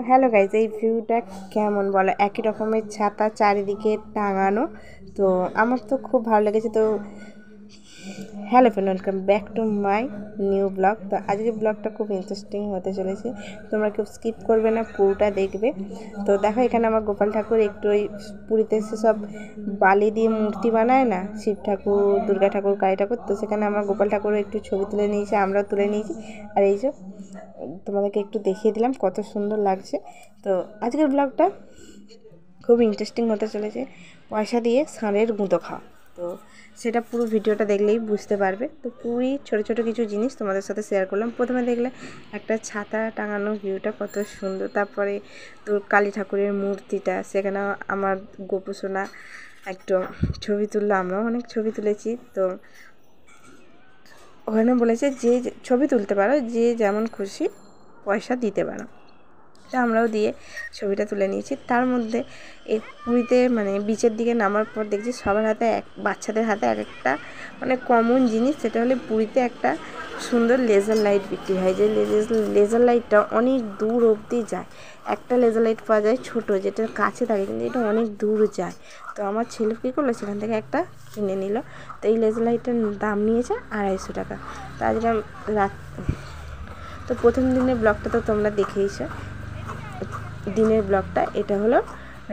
Hello guys, এই ভিউটা কেমন বলো? একই রকমের ছাতা চারিদিকে টাঙানো। তো আমার তো খুব ভালো লেগেছে। তো hello friend, welcome back to my new blog. তো আজকের ব্লগটা খুব ইন্টারেস্টিং হতে চলেছে, তোমরা কেউ স্কিপ করবে না, পুরোটা দেখবে। তো দেখো, এখানে আমার গোপাল ঠাকুর একটু ওই পুরীতে এসে সব বালি দিয়ে মূর্তি বানায় না, শিব ঠাকুর, দুর্গা ঠাকুর, কালী ঠাকুর। তো সেখানে আমার গোপাল ঠাকুরও একটু ছবি তুলে নিয়েছে, আমরাও তুলে নিয়েছি। আর এই যে তোমাদেরকে একটু দেখিয়ে দিলাম কত সুন্দর লাগছে। তো আজকের ব্লগটা খুব ইন্টারেস্টিং হতে চলেছে। পয়সা দিয়ে ষাঁড়ের গুঁতো খাওয়া, তো সেটা পুরো ভিডিওটা দেখলেই বুঝতে পারবে। তো পুরী ছোটো ছোটো কিছু জিনিস তোমাদের সাথে শেয়ার করলাম। প্রথমে দেখলে একটা ছাতা টাঙানো, ভিউটা কত সুন্দর। তারপরে তো কালী ঠাকুরের মূর্তিটা, সেখানে আমার গোপু সোনা একটু ছবি তুললো, আমরাও অনেক ছবি তুলেছি। তো ওখানে বলেছে যে ছবি তুলতে পারো, যে যেমন খুশি পয়সা দিতে পারো। তো আমরাও দিয়ে ছবিটা তুলে নিয়েছি। তার মধ্যে এই পুরীতে মানে বিচের দিকে নামার পর দেখছি সবার হাতে বাচ্চাদের হাতে এক একটা মানে কমন জিনিস, সেটা হলে পুরীতে একটা সুন্দর লেজার লাইট বিক্রি হয়। যে লেজার লাইটটা অনেক দূর অবধি যায়। একটা লেজার লাইট পাওয়া যায় ছোটো, যেটা কাছে থাকে, কিন্তু এটা অনেক দূর যায়। তো আমার ছেলে কী করলো, সেখান থেকে একটা কিনে নিল। তো এই লেজার লাইটটার দাম নিয়েছে 250 টাকা। তো আজকে রাত, তো প্রথম দিনের ব্লগটা তো তোমরা দেখেইছো, দিনের ব্লগটা এটা হলো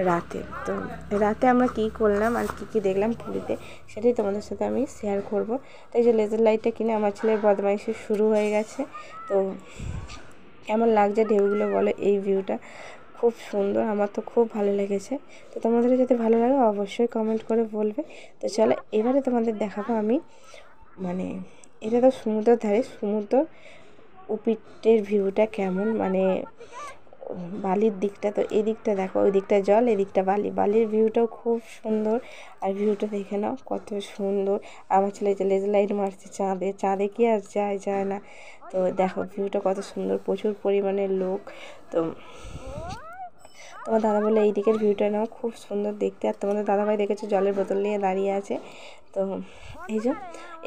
রাতে। তো রাতে আমরা কী করলাম আর কী দেখলাম পুরীতে, সেটাই তোমাদের সাথে আমি শেয়ার করব। তো এই যে লেজার লাইটটা কিনে আমার ছেলের বদমাইশি শুরু হয়ে গেছে। তো কেমন লাগছে ঢেউগুলো বলো? এই ভিউটা খুব সুন্দর, আমার তো খুব ভালো লেগেছে। তো তোমাদের যদি ভালো লাগে অবশ্যই কমেন্ট করে বলবে। তো চলো এবারে তোমাদের দেখাবো আমি, মানে এটা তো সমুদ্রের ধারে, সমুদ্র উপিটের ভিউটা কেমন, মানে বালির দিকটা। তো এই দিকটা দেখো, ওই দিকটা জল, এই দিকটা বালি, বালির ভিউটাও খুব সুন্দর। আর ভিউটা দেখে নাও কত সুন্দর। আমার ছেলে যে লেজার লাইট মারছে চাঁদে, চাঁদে কি আর যায় না। তো দেখো ভিউটা কত সুন্দর, প্রচুর পরিমাণে লোক। তো তোমার দাদা বলে এই দিকের ভিউটা নাও, খুব সুন্দর দেখতে। আর তোমাদের দাদাভাই দেখেছো জলের বোতল নিয়ে দাঁড়িয়ে আছে। তো এই যে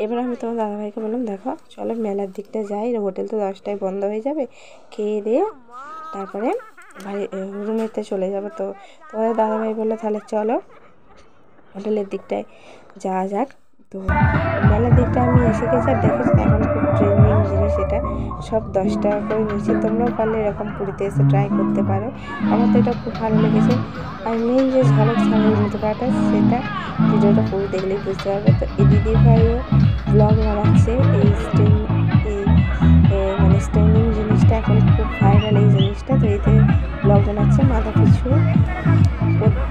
এবার আমি তোমার দাদাভাইকে বললাম, দেখো চলো মেলার দিকটা যাই, হোটেল তো 10টায় বন্ধ হয়ে যাবে, খেয়ে দিয়ে তারপরে রুমেতে চলে যাবো। তো তোমাদের দাদাভাই বললো তাহলে চলো হোটেলের দিকটায় যাওয়া যাক। তো মেলার দিকটা আমি এসে গেছি, আর দেখেছি এখন খুব ট্রেন্ডিং জিনিস, এটা সব 10 টাকা করে নিচ্ছে। তোমরাও পারলে এরকম পুরীতে এসে ট্রাই করতে পারো, আমার তো এটা খুব ভালো লেগেছে। আর মেন যে ঝলক ছাড়ের মতো করাটা, সেটা ভিডিওটা পুরো দেখলেই বুঝতে পারবে। তো এই দিদিভাইও ব্লগ বানাচ্ছে, এই মানে স্ট্যান্ডিং জিনিসটা এখন খুব ভাইরাল এই জিনিসটা। তো এতে ব্লগ বানাচ্ছে, মাথা পিছু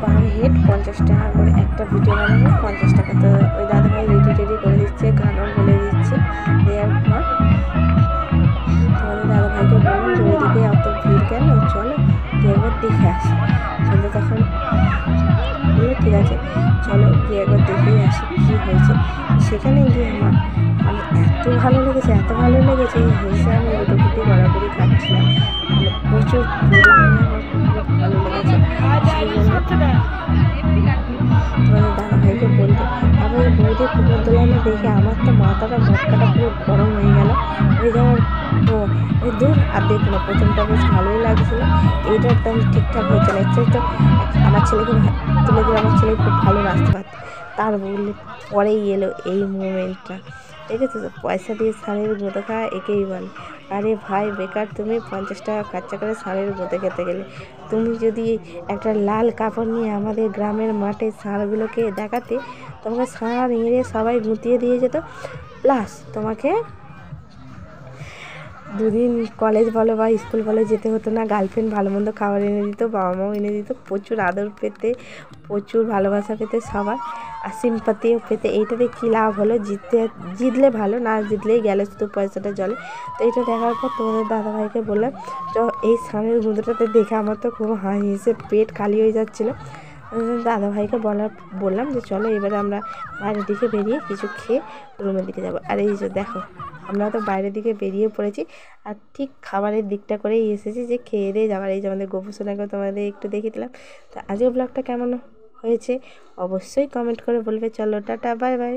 পার হেড 50 টাকা করে, একটা ভিডিও বানাবো 50 টাকা। তো ওই দাদাভাই রেডি করে দিচ্ছে, গানও বলে দিচ্ছে। দেওয়ার পর তোমাদের দাদাভাইকে বললাম যে ওইদিকে অত ভিড় কেন, চলো একবার দেখে আসি। কিন্তু তখন বললো ঠিক আছে চলো গিয়ে একবার দেখেই আসি কী হয়েছে। সেখানে গিয়ে আমার মানে এত ভালো লেগেছে, এত ভালো লেগেছে, এই হেসে আমি লুটোপুটি গড়াগড়ি খাচ্ছিলাম, মানে প্রচুর পরিমাণে আমার খুব ভালো লেগেছে। সেই জন্য তোমাদের দাদাভাইকে বলতে, আবার ওই বৌদির পুকুর দোলানো দেখে আমার তো মাথাটা মটকাটা পুরো গরম হয়ে গেল। ওই যাওয়ার ওই দূর আর দেখো না, প্রথমটা বেশ ভালোই লাগছিলো, এইটা একদম ঠিকঠাক হচ্ছে না। এর তো আমার ছেলেকে তুলে দিয়ে আমার ছেলে খুব ভালো নাচতে পারত, তার বললে পরেই এলো এই মোমেন্টটা। দেখেছো তো, পয়সা দিয়ে ষাঁড়ের গুঁতো খাওয়া একেই বলে। আরে ভাই বেকার, তুমি 50 টাকা খরচা করে ষাঁড়ের গুঁতো খেতে গেলে, তুমি যদি একটা লাল কাপড় নিয়ে আমাদের গ্রামের মাঠে ষাঁড়গুলোকে দেখাতে, তোমাকে ষাঁড় এঁড়ে সবাই গুঁতিয়ে দিয়ে যেত, প্লাস তোমাকে 2 দিন কলেজ বলো বা স্কুল বলো যেতে হতো না, গার্লফ্রেন্ড ভালো মন্দ খাবার এনে দিত, বাবা মাও এনে দিত, প্রচুর আদর পেতে, প্রচুর ভালোবাসা পেতে সবার, আর সিম্পাতিও পেতে। এইটাতে কী লাভ হলো? জিতলে ভালো, না জিতলেই গেলে শুধু পয়সাটা জলে। তো এটা দেখার পর তোমাদের দাদাভাইকে বললাম, এই ষাঁড়ের গুঁতোটাতে দেখে আমার তো খুব হাসি এসে পেট খালি হয়ে যাচ্ছিলো। দাদাভাইকে বললাম যে চলো এবারে আমরা বাইরের দিকে বেরিয়ে কিছু খেয়ে রুমের দিকে যাবো। আর এই যে দেখো আমরা তো বাইরের দিকে বেরিয়ে পড়েছি, আর ঠিক খাবারের দিকটা করেই এসেছি যে খেয়ে দিয়ে যাবার। এই যে আমাদের গোপুসোনাকে তোমাদের একটু দেখিয়ে দিলাম। তো আজকের ব্লগটা কেমন হয়েছে অবশ্যই কমেন্ট করে বলবে। চলো টাটা, বাই বাই।